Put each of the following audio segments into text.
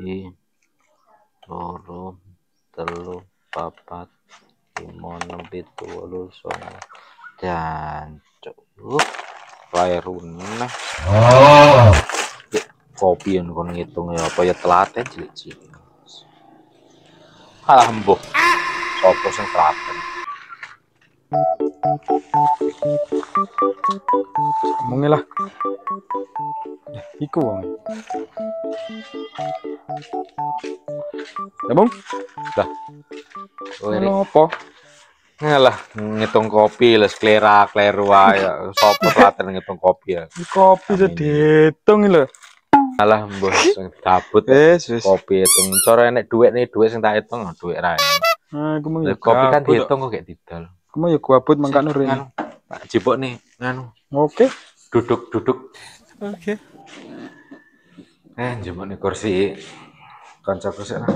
siji, loro, telu, papat, lima, enam, pitu, wolu, songo. Jancuk. Lairune. Kopi yang kon ngitung ya apa ya telaten cilik-cilik. Alah mbok. Sopo sing telaten? Omongi lah. Iku wong. Ya, Bung. Lah. Ono apa? Ngalah ngitung kopi les klera kleru wae. Sopo telaten ngitung kopi ya. Kopi iso diitung lho. Alah mbok sing gabut Wis. kopi hitung. Cara enek dhuwit sing tak hitung dhuwit ra. Nah, aku mau Kopi kan dihitung kok gak didol. Aku mau ya gabut mangkane rene. Pak Jipuk nih, nganu. Oke. Duduk. Oke. Jemput nih kursi. Kancaku sik lah.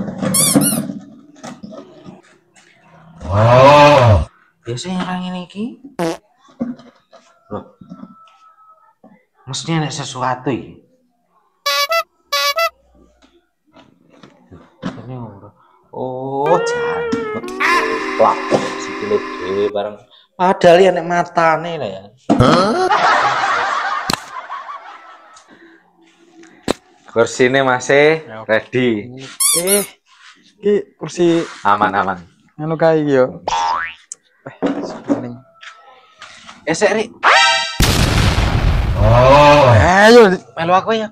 Oh. Biasanya orang ini iki. Loh. Mestinya ada sesuatu iki. Ini oh, jangan. Plakok sikile dhewe bareng. Padahal ya nek matane lah ya. Kursinya masih ready. Iki kursi Aman. anu kae iki yo. Paling. Esek Ri. Ayo Melu aku ya.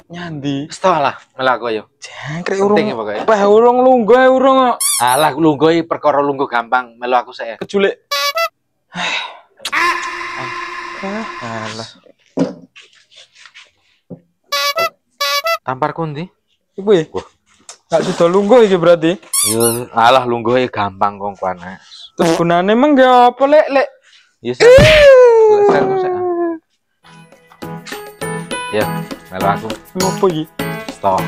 nyandi. Wis to lah, melu aku ya. Jangkrik urung. Penting ya pokoknya. Wah, urung lungguh urung kok. Alah lungguh perkara lungguh gampang, melu aku sik. Keculik. Alah. Tampar kundi? Iku ya? Gak sudah lungguh iki berarti. Yo, alah lungguh gampang kong kuane. Terus gunane emang gak apa lek. Ya sik. Ya, melu aku. Ngopo iki? Stop.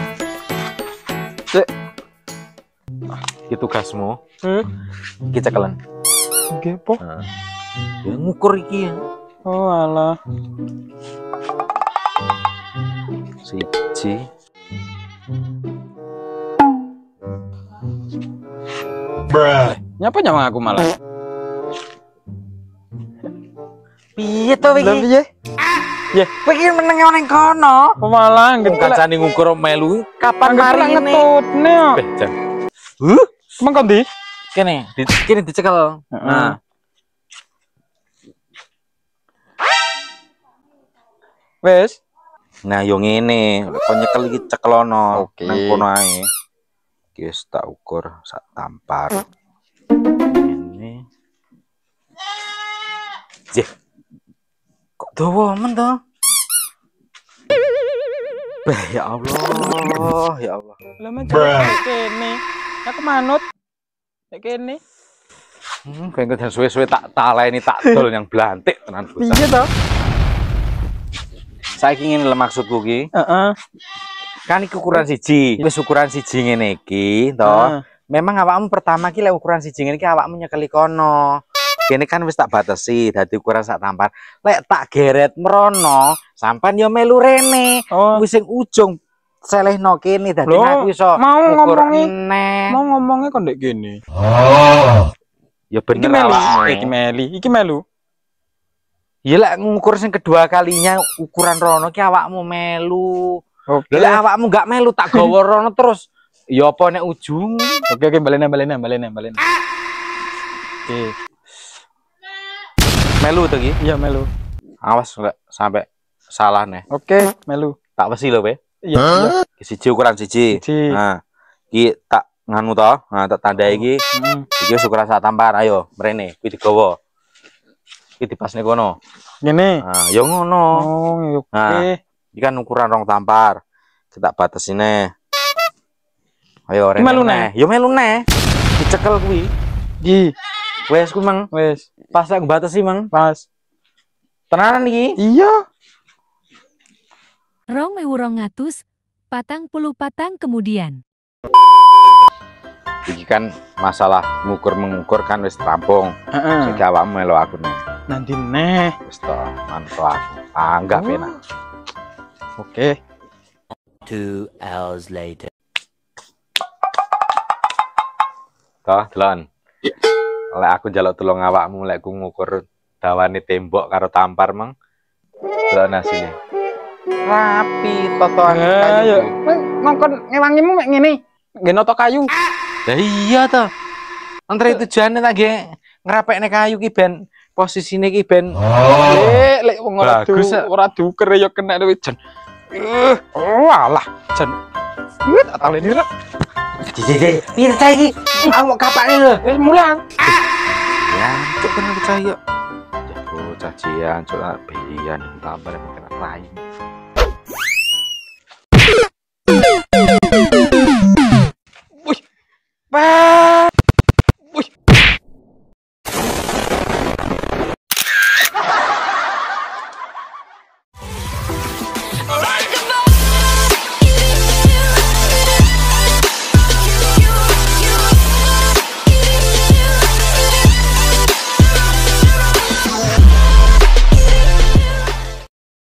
Cek. Iki tugasmu. Iki cekelen. Oke, apa? Ya ngukur iki ya. Oh, alah. Siji. Nyapa nyawang aku malah. Piye to iki? Lah piye? Ya, Kowe iki meneng ning kono. apa malah gitu lah. Kancane ngukur melu kapan Mari mari ini? ngetutne kok. Jan. Emang kon ndi? Kene dicekel. Nah, Wes. nah yo ngene, kok nyekel iki cekelono Oke. nang kono ae. Iki wis tak ukur sak tampar. Ini. Jeh. Kok dawa men to? Ya Allah, ya Allah. Lah macam kene. Aku manut. Nek kene. Kayak dan suwe-suwe tak taleni tak dol yang blantik tenan bocah. Piye to? Saiki ngene lho maksudku ki. Heeh. Kan iki ukuran siji. Wis ukuran siji ngene iki to. Memang awakmu pertama ki lek ukuran siji ngene iki awakmu nyekeli kono. Kene kan wis tak batesi dadi ukuran sak tampar. Lek tak geret merono, sampean yo melu rene. Oh, Wis sing ujung selehno kene dadi Loh, aku iso mau ukur ngomongi- meneh. mau ngomongnya kok ndek kene. Ya Iki bener melu. awakmu. Iki melu. Ya lek ngukur sing kedua kalinya ukuran rono ki awakmu melu. Oke. Lek awakmu gak melu tak gawa rono terus. Ya apa nek ujung? Oke, balene. Oke. Melu to ki? Iya melu. Awas enggak sampai salah nih. Oke, melu. Tak wesi lho, Pe. Iya. Siji ukuran siji. Siji. Nah, iki tak nganu to, nah tak tandai iki. Iki wis ukuran sak tampar. Ayo, mrene, kuwi digawa. Iki dipasne kono. Ngene. Nah, ya ngono. Oh, oke. Nah. Iki kan ukuran rong tampar. Kita batesine. Ayo rene. Melu neh. Ya melu neh. Dicekel kuwi. Iki. Wes ku Mang. Wes, Pas aku batesi Mang. pas. Tenanan iki. Iya. 2.200, 40 kemudian. Iki kan masalah mengukur kan wis rampung. Heeh. Sing awakmu melu aku nih. Nanti neh. Wis to, mantu aku. Anggap enak. Oke. 2 hours later. Toh, Delon. Lek aku njaluk tulung awakmu lek ku ngukur dawane tembok karo tampar meng. Delok asine. Rapi totoan kayu. Ngongkon ngewangimu mek ngene. Nggih noto kayu. Lah iya toh. Antara tujuannya tak nggih ngrapekne kayu ki ben posisine ki ben Lek wong ora duker ya kena duwe jan. Walah, jan. Tak taleni rek. Jijik, piye ta iki? Awak kapane lho. Wis mulang. Ya, cuk bener percaya. Jago cacian, cuk biyan tambah kena lain. Wih. Pak